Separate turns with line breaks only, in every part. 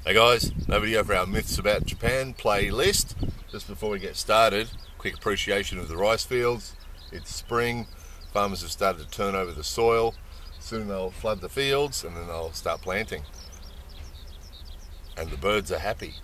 Hey guys, no video for our Myths About Japan playlist. Just before we get started, quick appreciation of the rice fields. It's spring, farmers have started to turn over the soil. Soon they'll flood the fields and then they'll start planting. And the birds are happy.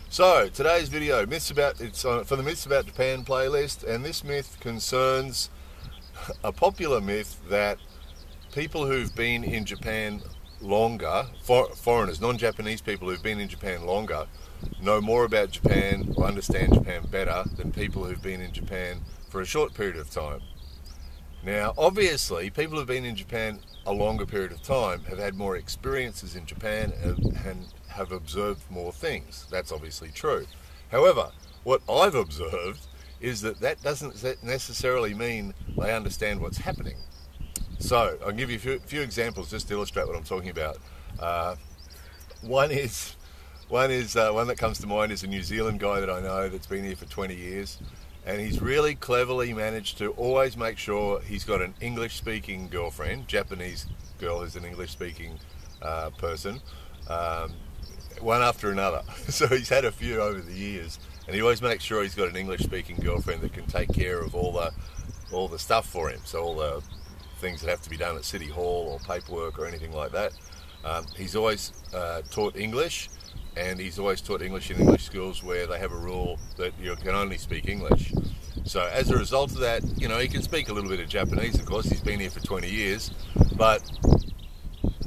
So, today's video, it's for the Myths About Japan playlist, and this myth concerns a popular myth that people who've been in Japan longer, foreigners, non-Japanese people who've been in Japan longer, know more about Japan or understand Japan better than people who've been in Japan for a short period of time. Now, obviously, people who've been in Japan a longer period of time have had more experiences in Japan and have observed more things. That's obviously true. However, what I've observed is that doesn't necessarily mean they understand what's happening. So I'll give you a few examples just to illustrate what I'm talking about. One that comes to mind is a New Zealand guy that I know that's been here for 20 years, and he's really cleverly managed to always make sure he's got an English-speaking girlfriend, Japanese girl who's an English-speaking person, one after another. So he's had a few over the years, and he always makes sure he's got an English-speaking girlfriend that can take care of all the stuff for him. So all the things that have to be done at City Hall or paperwork or anything like that. He's always taught English, and he's always taught English in English schools where they have a rule that you can only speak English. So as a result of that, you know, he can speak a little bit of Japanese, of course. He's been here for 20 years, but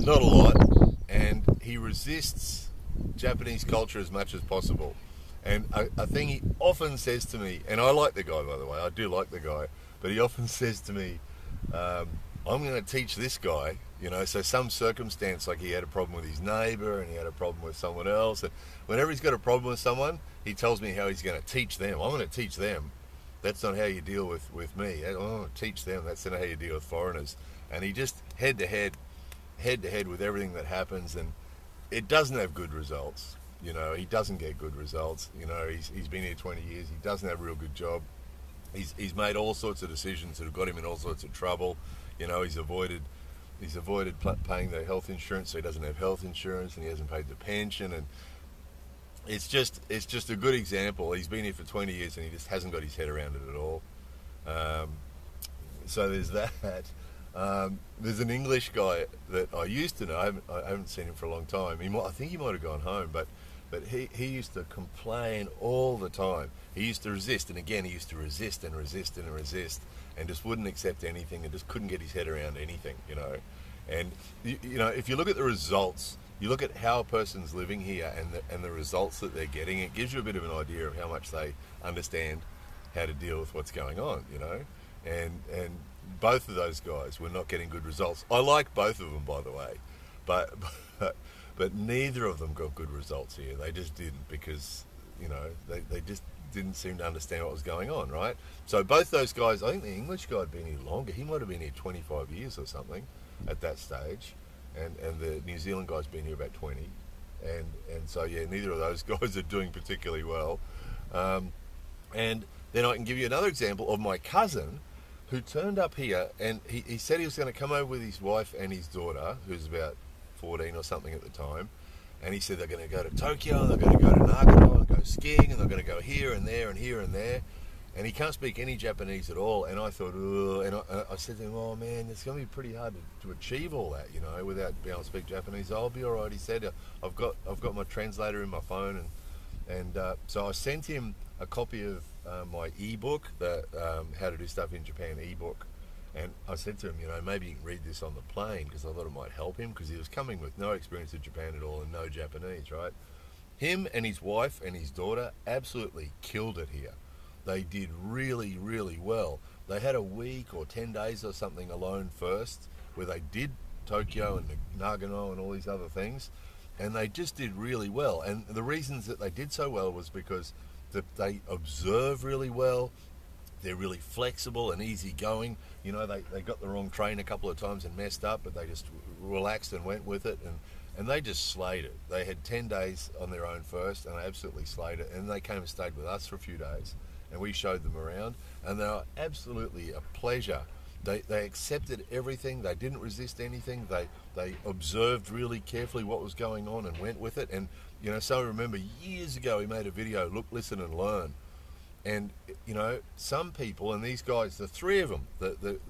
not a lot, and he resists Japanese culture as much as possible. And a thing he often says to me, and I like the guy, by the way, I do like the guy, but he often says to me, I'm going to teach this guy, you know, so some circumstance, like he had a problem with his neighbour and he had a problem with someone else, and whenever he's got a problem with someone, he tells me how he's going to teach them. I'm going to teach them. That's not how you deal with me. I'm going to teach them. That's not how you deal with foreigners. And he just head to head with everything that happens, and it doesn't have good results. You know, he doesn't get good results. You know, he's been here 20 years. He doesn't have a real good job. He's made all sorts of decisions that have got him in all sorts of trouble. You know, he's avoided paying the health insurance, so he doesn't have health insurance, and he hasn't paid the pension, and it's just a good example. He's been here for 20 years, and he just hasn't got his head around it at all. So there's that. There's an English guy that I used to know. I haven't seen him for a long time. I think he might have gone home, but he used to complain all the time. He used to resist, and again, he used to resist and resist and resist, and just wouldn't accept anything, and just couldn't get his head around anything, you know. And you know, if you look at the results, you look at how a person's living here and the results that they're getting, it gives you a bit of an idea of how much they understand how to deal with what's going on, you know. And both of those guys were not getting good results. I like both of them, by the way, but neither of them got good results here. They just didn't, because, you know, they just didn't seem to understand what was going on, right? So both those guys, I think the English guy had been here longer. He might have been here 25 years or something at that stage, and the New Zealand guy's been here about 20. And so, yeah, neither of those guys are doing particularly well. And then I can give you another example of my cousin who turned up here, and he said he was going to come over with his wife and his daughter, who's about 14 or something at the time, and he said they're going to go to Tokyo, and they're going to go to Nagano and go skiing, and they're going to go here and there and here and there, and he can't speak any Japanese at all. And I thought, ugh, and I said to him, oh man, it's going to be pretty hard to achieve all that, you know, without being able to speak Japanese. I'll be all right, he said. I've got my translator in my phone, and so I sent him a copy of my ebook, the How to Do Stuff in Japan ebook. And I said to him, you know, maybe you can read this on the plane, because I thought it might help him, because he was coming with no experience of Japan at all and no Japanese, right? Him and his wife and his daughter absolutely killed it here. They did really, really well. They had a week or 10 days or something alone first, where they did Tokyo and Nagano and all these other things, and they just did really well. And the reasons that they did so well was because they observe really well. They're really flexible and easygoing. You know, they got the wrong train a couple of times and messed up, but they just relaxed and went with it, and they just slayed it. They had 10 days on their own first, and they absolutely slayed it. And they came and stayed with us for a few days, and we showed them around, and they were absolutely a pleasure They accepted everything. They didn't resist anything. They observed really carefully what was going on and went with it. And you know, so I remember years ago he made a video, Look, Listen and Learn. And you know, some people, and these guys, the three of them,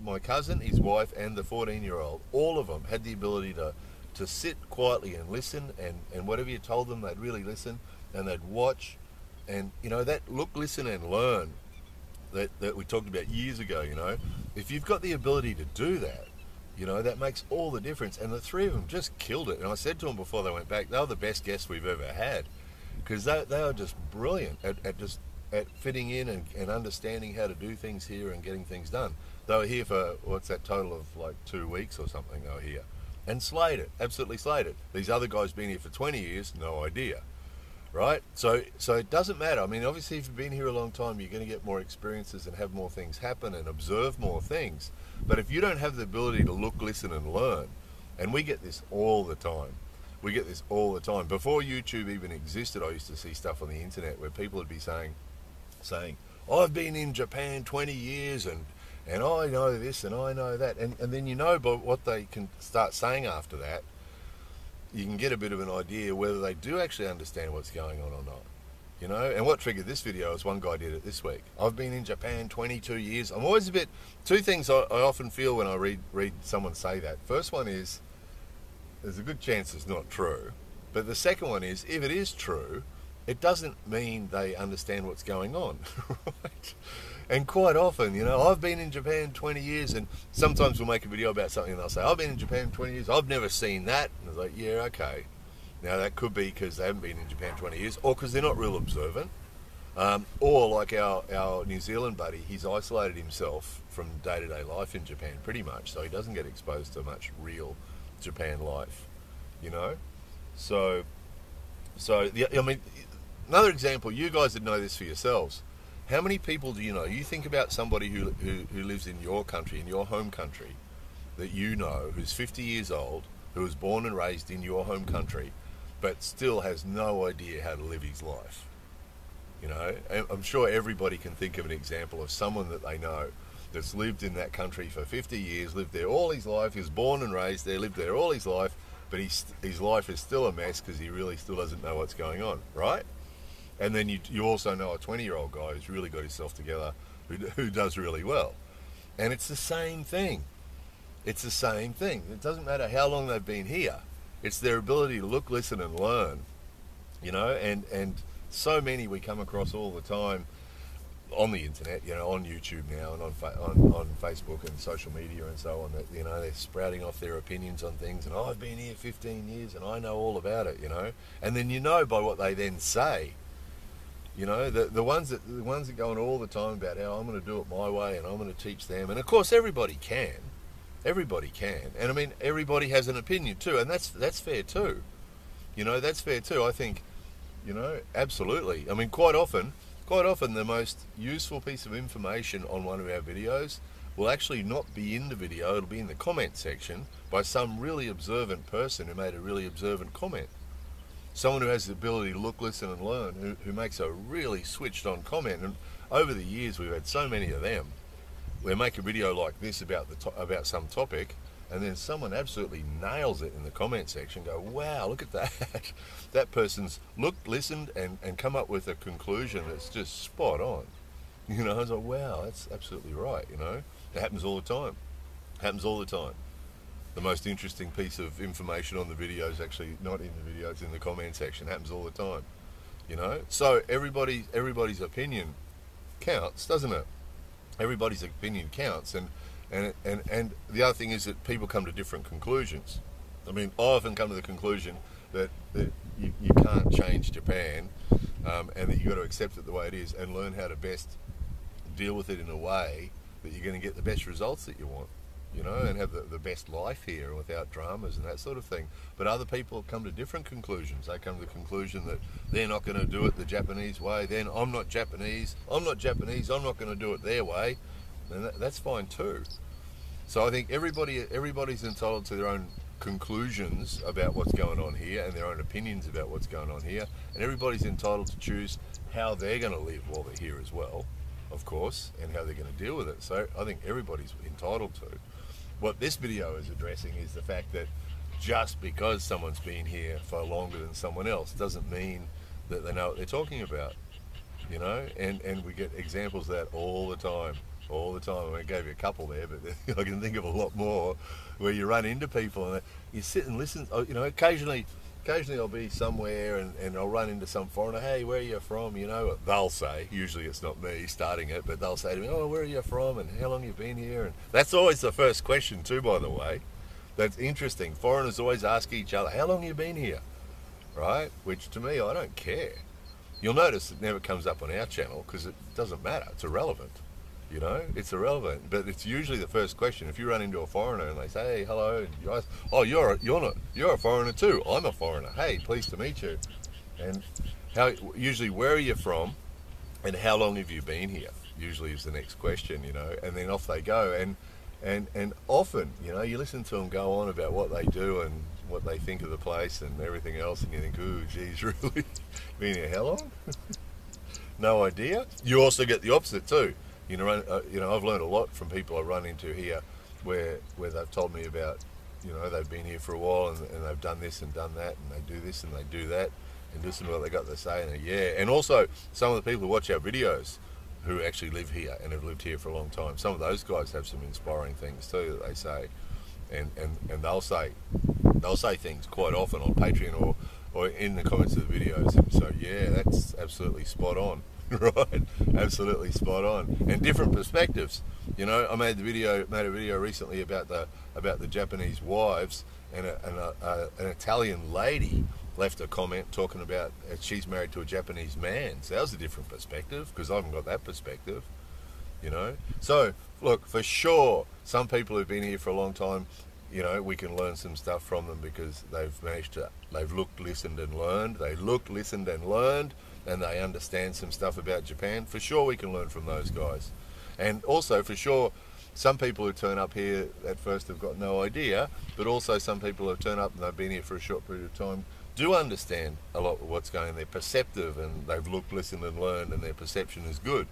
my cousin, his wife, and the 14-year-old, all of them had the ability to sit quietly and listen, and whatever you told them, they'd really listen, and they'd watch. And you know, that look, listen and learn that we talked about years ago, you know, if you've got the ability to do that, you know, that makes all the difference. And the three of them just killed it. And I said to them before they went back, they were the best guests we've ever had, because they are just brilliant at fitting in and understanding how to do things here and getting things done. They were here for, what's that, total of like 2 weeks or something. They were here and slayed it, absolutely slayed it. These other guys been here for 20 years, no idea. Right? So it doesn't matter. I mean, obviously, if you've been here a long time, you're going to get more experiences and have more things happen and observe more things. But if you don't have the ability to look, listen, and learn, and we get this all the time. We get this all the time. Before YouTube even existed, I used to see stuff on the internet where people would be saying, I've been in Japan 20 years and I know this and I know that. And then you know by what they can start saying after that, you can get a bit of an idea whether they do actually understand what's going on or not, you know. And what triggered this video is one guy did it this week. I've been in Japan 22 years. I'm always a bit, two things I often feel when I read someone say that. First one is, there's a good chance it's not true. But the second one is, if it is true, it doesn't mean they understand what's going on, right? And quite often, you know, I've been in Japan 20 years, and sometimes we'll make a video about something and they'll say, I've been in Japan 20 years, I've never seen that. And it's like, yeah, okay. Now that could be because they haven't been in Japan 20 years, or because they're not real observant. Or like our New Zealand buddy, he's isolated himself from day-to-day life in Japan pretty much, so he doesn't get exposed to much real Japan life, you know? So I mean, another example, you guys would know this for yourselves. How many people do you know? You think about somebody who lives in your country, in your home country, that you know, who's 50 years old, who was born and raised in your home country, but still has no idea how to live his life. You know, I'm sure everybody can think of an example of someone that they know that's lived in that country for 50 years, lived there all his life, he was born and raised there, lived there all his life, but his life is still a mess because he really still doesn't know what's going on, right? And then you also know a 20-year-old guy who's really got himself together, who does really well. And it's the same thing. It's the same thing. It doesn't matter how long they've been here. It's their ability to look, listen, and learn. You know, and so many we come across all the time on the internet, you know, on YouTube now and on Facebook and social media and so on, that, you know, they're sprouting off their opinions on things, and I've been here 15 years and I know all about it, you know. And then you know by what they then say. You know, the ones that go on all the time about how I'm going to do it my way and I'm going to teach them. And of course, everybody can. And I mean, everybody has an opinion too, and that's fair too. You know, that's fair too. I think, you know, absolutely. I mean, quite often, the most useful piece of information on one of our videos will actually not be in the video. It'll be in the comment section by some really observant person who made a really observant comment. Someone who has the ability to look, listen, and learn, who makes a really switched-on comment. And over the years, we've had so many of them. We make a video like this about some topic, and then someone absolutely nails it in the comment section. Go, wow, look at that! That person's looked, listened, and come up with a conclusion that's just spot on. You know, I was like, wow, that's absolutely right. You know, it happens all the time. The most interesting piece of information on the video is actually not in the video, it's in the comment section. It happens all the time, you know. So everybody's opinion counts, doesn't it? Everybody's opinion counts, and the other thing is that people come to different conclusions. I mean, I often come to the conclusion that you can't change Japan, and that you've got to accept it the way it is and learn how to best deal with it in a way that you're going to get the best results that you want. You know, and have the best life here without dramas and that sort of thing. But other people come to different conclusions. They come to the conclusion that they're not going to do it the Japanese way. Then I'm not Japanese, I'm not going to do it their way. And that's fine too. So I think everybody's entitled to their own conclusions about what's going on here and their own opinions about what's going on here. And everybody's entitled to choose how they're going to live while they're here as well. of course, and how they're going to deal with it. So I think everybody's entitled to. What this video is addressing is the fact that just because someone's been here for longer than someone else doesn't mean that they know what they're talking about, you know, and we get examples of that all the time. All the time. I mean, I gave you a couple there, but I can think of a lot more where you run into people and you sit and listen. You know, occasionally I'll be somewhere and I'll run into some foreigner. Hey, where are you from? You know, they'll say, usually it's not me starting it, but they'll say to me, oh, where are you from and how long have you been here? And that's always the first question too, by the way. That's interesting. Foreigners always ask each other, how long have you been here? Right? Which to me, I don't care. You'll notice it never comes up on our channel because it doesn't matter. It's irrelevant. You know, it's irrelevant, but it's usually the first question. If you run into a foreigner and they say, hey, hello, and you ask, oh, you're a foreigner too. I'm a foreigner. Hey, pleased to meet you. And usually where are you from and how long have you been here? Usually is the next question, you know, and then off they go. And often, you know, you listen to them go on about what they do and what they think of the place and everything else, and you think, ooh, geez, really? Been here how long? No idea. You also get the opposite too. You know, I've learned a lot from people I run into here where they've told me about, you know, they've been here for a while and they've done this and done that and they do this and they do that and listen to what they got to say and and also some of the people who watch our videos who actually live here and have lived here for a long time, some of those guys have some inspiring things too that they say, and they'll say things quite often on Patreon or in the comments of the videos, and so yeah, that's absolutely spot on. Right, absolutely spot on, and different perspectives. You know, I made a video recently about the Japanese wives, and an Italian lady left a comment talking about she's married to a Japanese man. So that was a different perspective because I haven't got that perspective. You know, so look, for sure, some people who've been here for a long time, you know, we can learn some stuff from them because they've looked, listened, and learned. They looked, listened, and learned. And they understand some stuff about Japan. For sure we can learn from those guys. And also, for sure, some people who turn up here at first have got no idea, but also some people who have turned up and they've been here for a short period of time do understand a lot of what's going on. They're perceptive and they've looked, listened and learned, and their perception is good.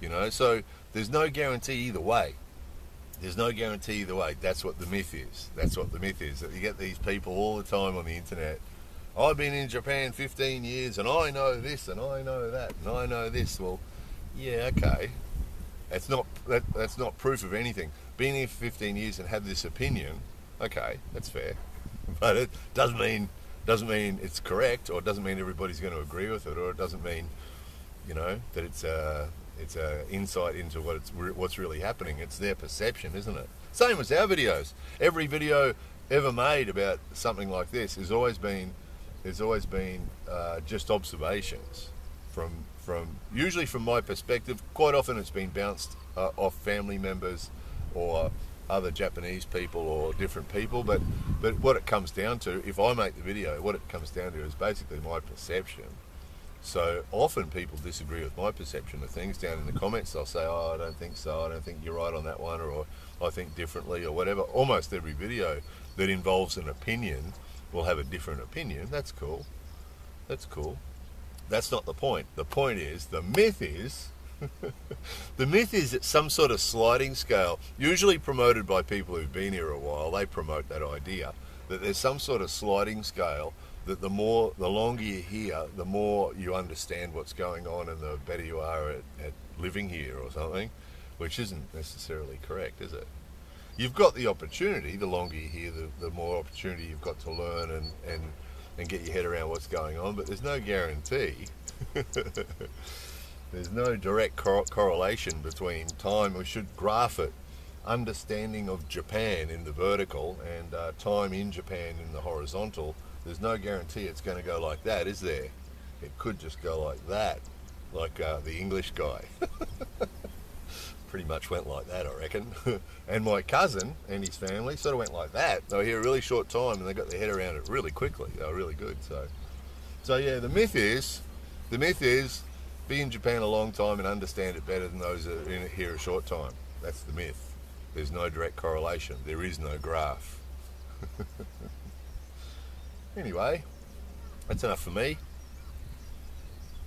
You know, so there's no guarantee either way. There's no guarantee either way. That's what the myth is. That's what the myth is. That you get these people all the time on the internet. I've been in Japan 15 years and I know this and I know that and I know this. Well, yeah, okay. That's not proof of anything. Being here for 15 years and have this opinion, okay, that's fair. But it doesn't mean it's correct, or it doesn't mean everybody's going to agree with it, or it doesn't mean, you know, that it's a insight into what's really happening. It's their perception, isn't it? Same as our videos. Every video ever made about something like this has always been just observations usually from my perspective. Quite often it's been bounced off family members or other Japanese people or different people, but what it comes down to, if I make the video, what it comes down to is basically my perception. So often people disagree with my perception of things. Down in the comments they'll say, oh, I don't think so, I don't think you're right on that one, or I think differently, or whatever. Almost every video that involves an opinion will have a different opinion. That's cool. That's cool. That's not the point. The point is, the myth is, the myth is that some sort of sliding scale, usually promoted by people who've been here a while, they promote that idea, that there's some sort of sliding scale, that the longer you're here, the more you understand what's going on and the better you are at living here or something, which isn't necessarily correct, is it? You've got the opportunity, the longer you're here, the more opportunity you've got to learn and get your head around what's going on, but there's no guarantee. There's no direct correlation between time, we should graph it, understanding of Japan in the vertical and time in Japan in the horizontal. There's no guarantee it's going to go like that, is there? It could just go like that, like the English guy. Pretty much went like that, I reckon. And my cousin and his family sort of went like that. They were here a really short time and they got their head around it really quickly. They were really good. So yeah, the myth is be in Japan a long time and understand it better than those that are in it here a short time. That's the myth. There's no direct correlation. There is no graph. Anyway, that's enough for me.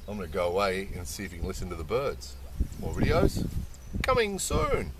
I'm going to go away and see if you can listen to the birds. More videos coming soon.